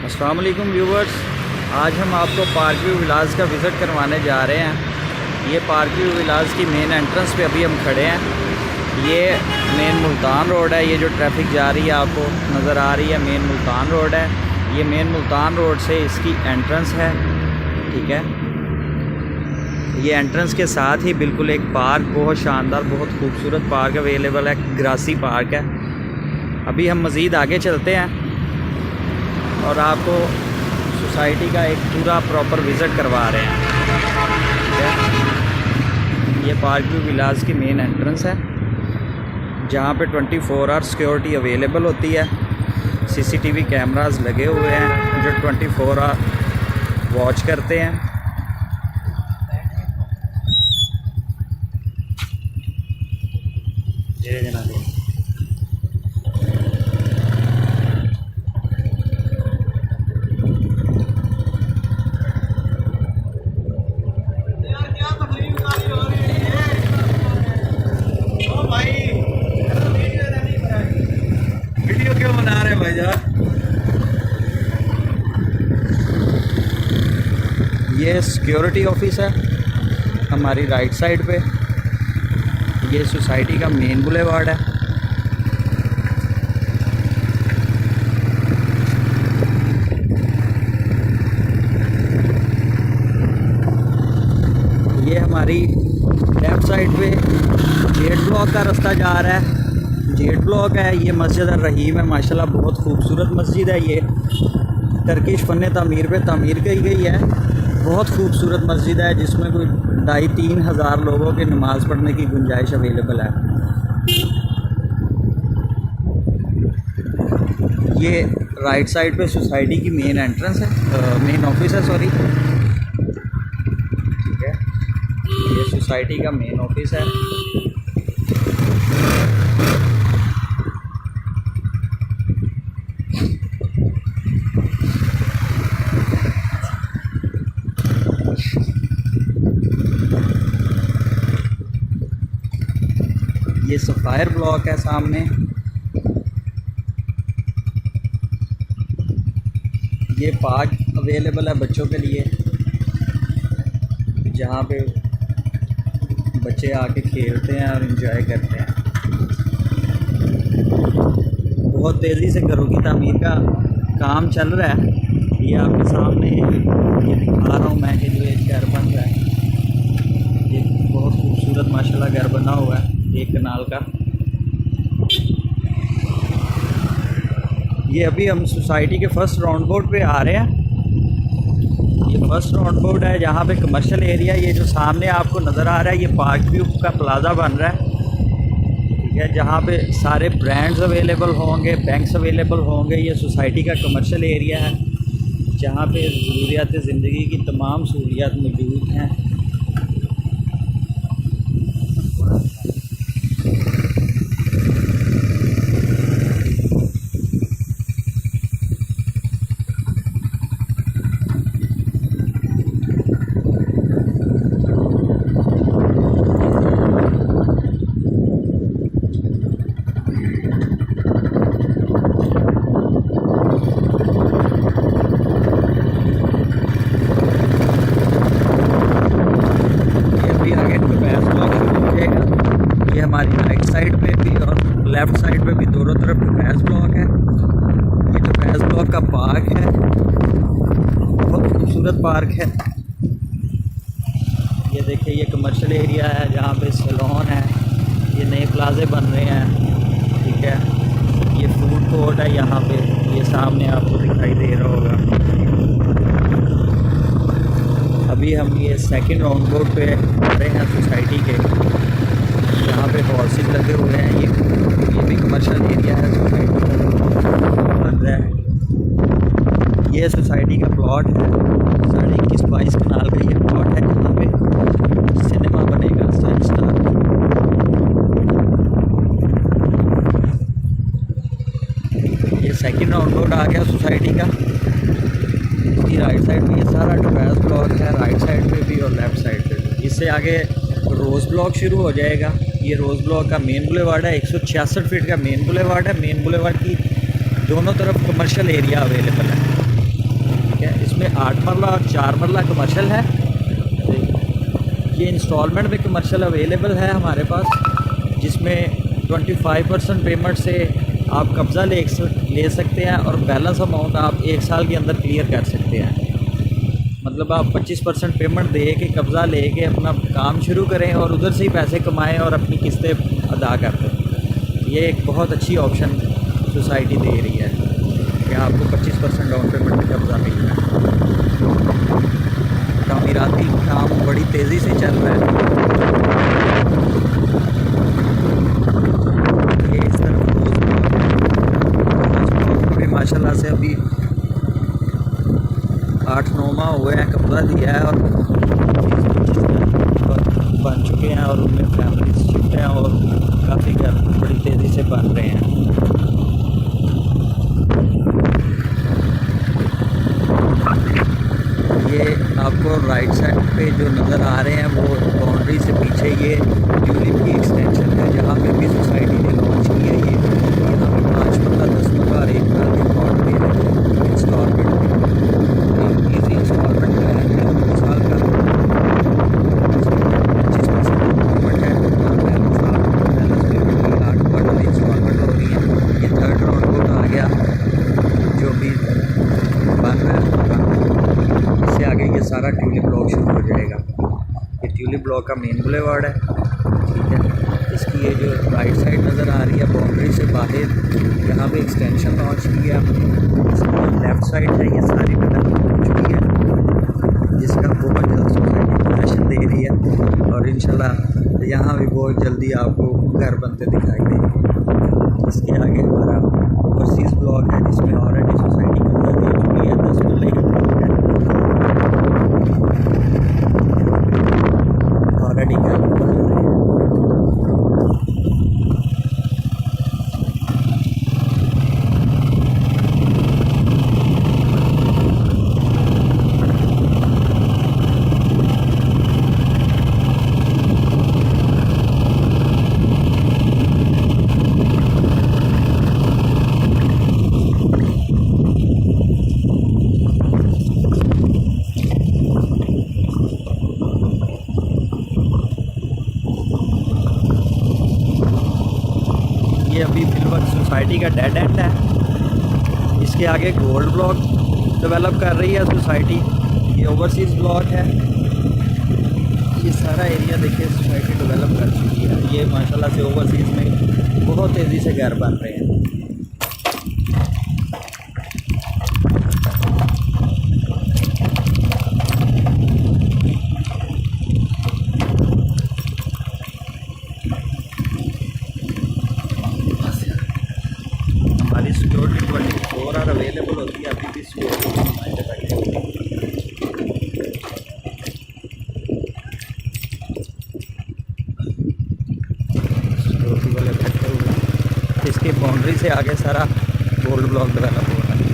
अस्सलाम वालेकुम व्यूवर्स, आज हम आपको पार्क व्यू विलास का विज़िट करवाने जा रहे हैं। ये पार्क व्यू विलास की मेन एंट्रेंस पे अभी हम खड़े हैं। ये मेन मुल्तान रोड है। ये जो ट्रैफिक जा रही है आपको नज़र आ रही है, मेन मुल्तान रोड है। ये मेन मुल्तान रोड से इसकी एंट्रेंस है, ठीक है। ये एंट्रेंस के साथ ही बिल्कुल एक पार्क, बहुत शानदार, बहुत खूबसूरत पार्क अवेलेबल है। ग्रासी पार्क है। अभी हम मज़ीद आगे चलते हैं और आपको सोसाइटी का एक पूरा प्रॉपर विज़िट करवा रहे हैं, ठीक है। ये पार्क व्यू विलास की मेन एंट्रेंस है, जहाँ पे 24 आवर सिक्योरिटी अवेलेबल होती है। सीसीटीवी कैमरास लगे हुए हैं जो 24 आवर वॉच करते हैं। ये जनाब वीडियो क्यों बना रहे हैं भाईजान? ये सिक्योरिटी ऑफिस है हमारी राइट साइड पे। ये सोसाइटी का मेन बुलेवार्ड है। ये हमारी लेफ़्ट साइड पे जेट ब्लॉक का रास्ता जा रहा है। जेट ब्लॉक है। ये मस्जिद रहीम है, माशाल्लाह बहुत खूबसूरत मस्जिद है। ये टर्किश फ़न तामीर पे तामीर की गई है। बहुत खूबसूरत मस्जिद है जिसमें कोई 2,500-3 हज़ार लोगों के नमाज़ पढ़ने की गुंजाइश अवेलेबल है। ये राइट साइड पे सोसाइटी की मेन एंट्रेंस है, मेन ऑफिस है, सॉरी, ठीक है। ये सोसाइटी का मेन ऑफिस है। ये सफ़ायर ब्लॉक है सामने। ये पार्क अवेलेबल है बच्चों के लिए, जहाँ पे बच्चे आके खेलते हैं और एंजॉय करते हैं। बहुत तेज़ी से घरों की तामीर का काम चल रहा है। ये आपके सामने ये दिखा रहा हूँ मैं कि जो एक घर बन रहा है। ये बहुत खूबसूरत माशाल्लाह घर बना हुआ है, एक कनाल का। ये अभी हम सोसाइटी के फर्स्ट राउंड बोर्ड पे आ रहे हैं। ये फर्स्ट राउंड बोर्ड है जहाँ पे कमर्शियल एरिया, ये जो सामने आपको नज़र आ रहा है, ये पार्क व्यू का प्लाज़ा बन रहा है, ठीक है। जहाँ पे सारे ब्रांड्स अवेलेबल होंगे, बैंक्स अवेलेबल होंगे। ये सोसाइटी का कमर्शियल एरिया है जहाँ पे ज़रूरियात ज़िंदगी की तमाम सहूलियात मौजूद हैं। हमारी राइट साइड पे भी और लेफ़्ट साइड पे भी दोनों तरफ डुबैस ब्लॉक है। ये डुबैस ब्लॉक का पार्क है, बहुत खूबसूरत पार्क है। ये देखिए, ये कमर्शियल एरिया है जहाँ पे सैलून है। ये नए प्लाजे बन रहे हैं, ठीक है। ये फूड कोर्ट है यहाँ पे, ये सामने आपको दिखाई दे रहा होगा। अभी हम ये सेकंड राउंड बोर्ड पे आ रहे हैं सोसाइटी के, यहाँ पे हॉर्सेस लगे हुए हैं। ये भी कमर्शियल एरिया है, सोसाइटी बन रहा है। ये सोसाइटी का प्लॉट है, 21.22 कनाल का ये प्लॉट है जहाँ पे सिनेमा बनेगा, सन स्टार। ये सेकंड राउंड रोड आ गया सोसाइटी का। इसकी राइट साइड में ये सारा डुबैस ब्लॉक है, राइट साइड पे भी और लेफ़्ट साइड पे भी। इससे आगे रोज़ ब्लॉक शुरू हो जाएगा। ये रोज़ ब्लॉक का मेन बुलेवार्ड है, 166 फीट का मेन बुलेवार्ड है। मेन बुलेवार्ड की दोनों तरफ कमर्शियल एरिया अवेलेबल है। ठीक है। इसमें 8 मरला और 4 मरला कमर्शल है। ये इंस्टॉलमेंट में कमर्शल अवेलेबल है हमारे पास, जिसमें 25% पेमेंट से आप कब्ज़ा ले सकते हैं और बैलेंस अमाउंट आप 1 साल के अंदर क्लियर कर सकते हैं। मतलब आप 25% पेमेंट दे के कब्ज़ा ले के अपना काम शुरू करें और उधर से ही पैसे कमाएं और अपनी किस्तें अदा कर दें। ये एक बहुत अच्छी ऑप्शन सोसाइटी दे रही है कि आपको 25% डाउन पेमेंट में कब्ज़ा मिल रहा है। तामीराती काम बड़ी तेज़ी से चल रहा है। ये इस तरफ भी माशाल्लाह से अभी 8-9 माह हुए हैं, कब्ज़ा दिया है और बन चुके हैं और उनमें फैमिली शिफ्ट हैं और काफ़ी घर बड़ी तेज़ी से बन रहे हैं। ये आपको राइट साइड पे जो नज़र आ रहे हैं वो बाउंड्री से पीछे ये ट्यूलिप की एक्सटेंशन है, जहाँ पे भी सोसाइटी ने लॉन्च की है। ये यहाँ पे 5 मरला 10 मरला और 1 मरला के प्लॉट दे रहे हैं इंस्टॉलमेंट में। ईजी इंस्टॉलमेंट है, 2 साल का 25% पेमेंट है और बैलेंस पेमेंट की 8 क्वार्टर इंस्टॉलमेंट हो रही है। ये 3rd राउंड को आ गया जो भी बन रहा है। इससे आगे ये सारा ट्यूलिप ब्लॉक शुरू हो जाएगा। ये ट्यूलिप ब्लॉक का मेन बुलेवार्ड है, ठीक है। इसकी ये जो राइट साइड नज़र आ रही है बाउंड्री से बाहर, यहाँ पे एक्सटेंशन लॉन्च किया। इसकी लेफ़्ट साइड है, ये सारी डेवलपमेंट हो चुकी है, जिसका बहुत जल्द सोसाइटी पोजीशन दे रही है और इंशाल्लाह यहाँ भी बहुत जल्दी आपको घर बनते दिखाई देंगे। इसके आगे हमारा ओवरसीज़ ब्लॉक है, जिसमें ऑलरेडी सोसाइटी कब्जा दे चुकी है। 10 मरले का ब्लॉक है, ऑलरेडी घर बन रहे हैं। ये अभी फिलवक्त सोसाइटी का डेड एंड है। इसके आगे गोल्ड ब्लॉक डेवलप कर रही है सोसाइटी। ये ओवरसीज़ ब्लॉक है। ये सारा एरिया देखिए सोसाइटी डेवलप कर चुकी है। ये माशाल्लाह से ओवरसीज़ में बहुत तेज़ी से घर बन रहे हैं। हमारी सिक्योरिटी 24 आवर अवेलेबल होती है। अभी भी सिक्योरिटी हमारे लगे हुए हैं। सिक्योरिटी वाले बैठे हुए हैं। इसके बाउंड्री से आगे सारा गोल्ड ब्लॉक डेवलप हो रहा है।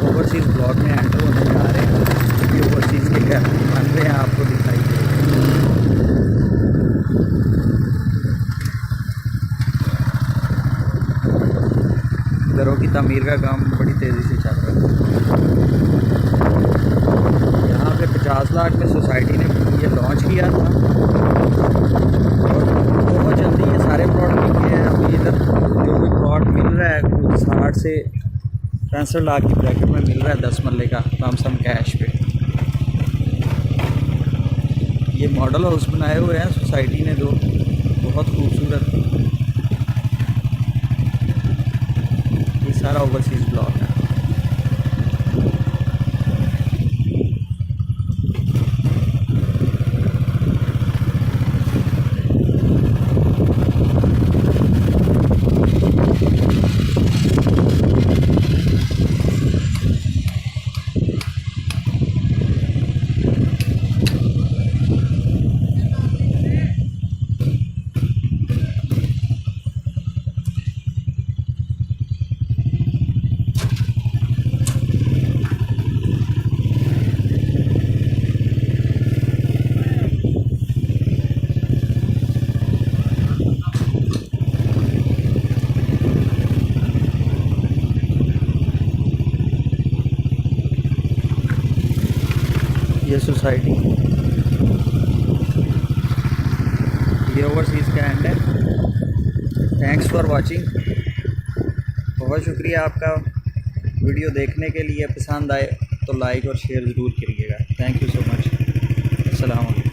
ओवरसीज़ ब्लॉक में एंटर होने जा रहे हैं। ये ओवरसीज़ के घर बन रहे हैं, आपको दिखाई देगा। घरों की तामीर का काम बड़ी तेज़ी से चल रहा है। यहाँ पे 50 लाख में सोसाइटी ने ये लॉन्च किया था और बहुत जल्दी ये सारे प्लॉट मिल गए हैं। अभी इधर जो भी प्लॉट मिल रहा है 60 से 65 लाख की ब्रैकेट में मिल रहा है 10 मरले का लमसम कैश पे। ये मॉडल हाउस बनाए हुए हैं सोसाइटी ने, दो बहुत खूबसूरत। ये सारा ओवरसीज़ ब्लॉक है। ये सोसाइटी, ये ओवरसीज़ का एंड है। Thanks for watching. बहुत शुक्रिया आपका वीडियो देखने के लिए। पसंद आए तो लाइक और शेयर ज़रूर करिएगा। Thank you so much. अस्सलाम वालेकुम।